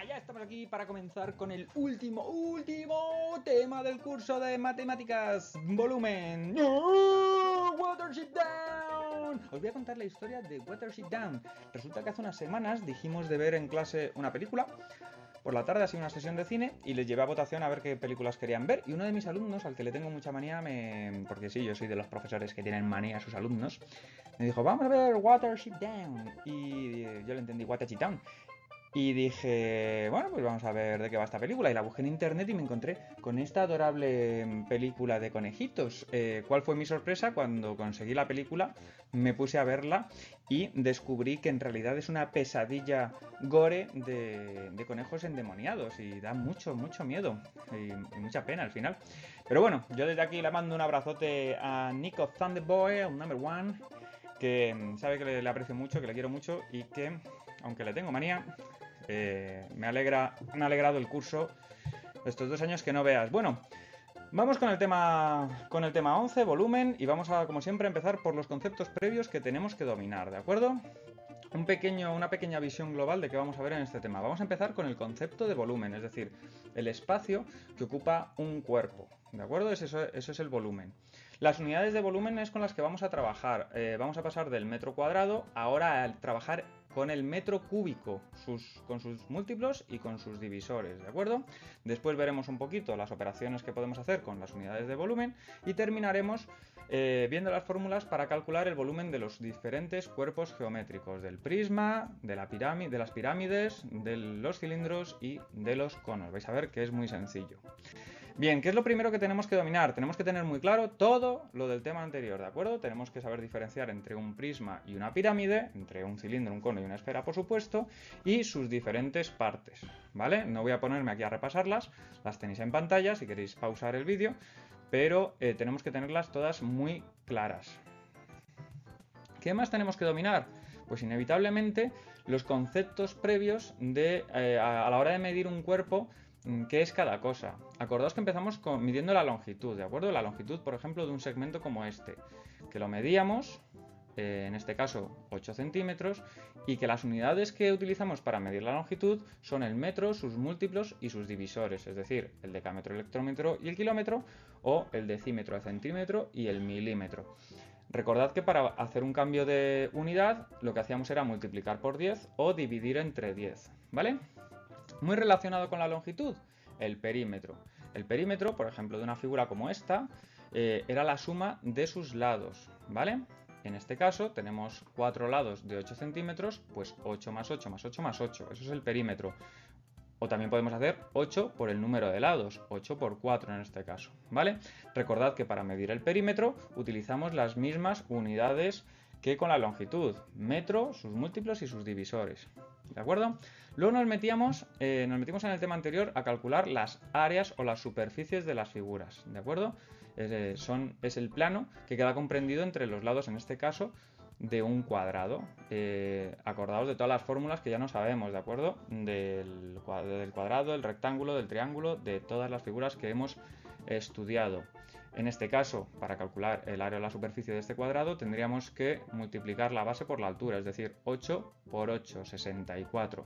Ya estamos aquí para comenzar con el último tema del curso de matemáticas, volumen Watership Down. Os voy a contar la historia de Watership Down. Resulta que hace unas semanas dijimos de ver en clase una película. Por la tarde ha sido una sesión de cine y les llevé a votación a ver qué películas querían ver. Y uno de mis alumnos, al que le tengo mucha manía, porque sí, yo soy de los profesores que tienen manía a sus alumnos, me dijo, vamos a ver Watership Down. Y yo le entendí Watership Down. Y dije, bueno, pues vamos a ver de qué va esta película. Y la busqué en internet y me encontré con esta adorable película de conejitos. ¿Cuál fue mi sorpresa? Cuando conseguí la película, me puse a verla y descubrí que en realidad es una pesadilla gore de conejos endemoniados. Y da mucho, mucho miedo y mucha pena al final. Pero bueno, yo desde aquí le mando un abrazote a Nico Thunderboy, el number one, que sabe que le aprecio mucho, que le quiero mucho y que, aunque le tengo manía, me ha alegrado el curso estos 2 años que no veas. Bueno, vamos con el tema 11, volumen, y vamos a, como siempre, empezar por los conceptos previos que tenemos que dominar, ¿de acuerdo? Una pequeña visión global de qué vamos a ver en este tema. Vamos a empezar con el concepto de volumen, es decir, el espacio que ocupa un cuerpo, ¿de acuerdo? Eso es el volumen. Las unidades de volumen es con las que vamos a trabajar. Vamos a pasar del metro cuadrado ahora a trabajar con el metro cúbico, con sus múltiplos y con sus divisores, ¿de acuerdo? Después veremos un poquito las operaciones que podemos hacer con las unidades de volumen y terminaremos viendo las fórmulas para calcular el volumen de los diferentes cuerpos geométricos, del prisma, de las pirámides, de los cilindros y de los conos. Vais a ver que es muy sencillo. Bien, ¿qué es lo primero que tenemos que dominar? Tenemos que tener muy claro todo lo del tema anterior, ¿de acuerdo? Tenemos que saber diferenciar entre un prisma y una pirámide, entre un cilindro, un cono y una esfera, por supuesto, y sus diferentes partes, ¿vale? No voy a ponerme aquí a repasarlas, las tenéis en pantalla si queréis pausar el vídeo, pero tenemos que tenerlas todas muy claras. ¿Qué más tenemos que dominar? Pues inevitablemente los conceptos previos a la hora de medir un cuerpo. ¿Qué es cada cosa? Acordaos que empezamos midiendo la longitud, ¿de acuerdo? La longitud, por ejemplo, de un segmento como este, que lo medíamos, en este caso 8 centímetros, y que las unidades que utilizamos para medir la longitud son el metro, sus múltiplos y sus divisores, es decir, el decámetro, el hectómetro y el kilómetro, o el decímetro, el centímetro y el milímetro. Recordad que para hacer un cambio de unidad lo que hacíamos era multiplicar por 10 o dividir entre 10, ¿vale? Muy relacionado con la longitud, el perímetro. El perímetro, por ejemplo, de una figura como esta, era la suma de sus lados, ¿vale? En este caso tenemos 4 lados de 8 centímetros, pues 8 más 8 más 8 más 8, eso es el perímetro. O también podemos hacer 8 por el número de lados, 8 por 4 en este caso, ¿vale? Recordad que para medir el perímetro utilizamos las mismas unidades que con la longitud, metro, sus múltiplos y sus divisores, ¿de acuerdo? Luego nos metimos en el tema anterior a calcular las áreas o las superficies de las figuras, ¿de acuerdo? Es el plano que queda comprendido entre los lados, en este caso, de un cuadrado. Acordaos de todas las fórmulas que ya no sabemos, ¿de acuerdo? Del cuadrado, del rectángulo, del triángulo, de todas las figuras que hemos estudiado. En este caso, para calcular el área o la superficie de este cuadrado, tendríamos que multiplicar la base por la altura, es decir, 8 por 8, 64.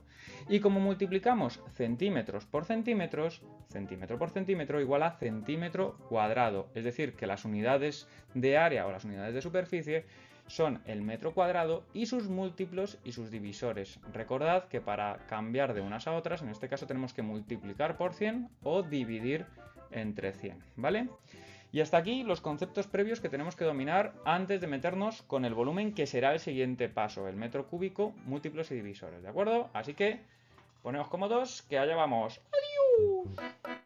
Y como multiplicamos centímetros por centímetros, centímetro por centímetro igual a centímetro cuadrado, es decir, que las unidades de área o las unidades de superficie son el metro cuadrado y sus múltiplos y sus divisores. Recordad que para cambiar de unas a otras, en este caso tenemos que multiplicar por 100 o dividir entre 100, ¿vale? Y hasta aquí los conceptos previos que tenemos que dominar antes de meternos con el volumen, que será el siguiente paso, el metro cúbico, múltiplos y divisores, ¿de acuerdo? Así que poneos cómodos, que allá vamos. ¡Adiós!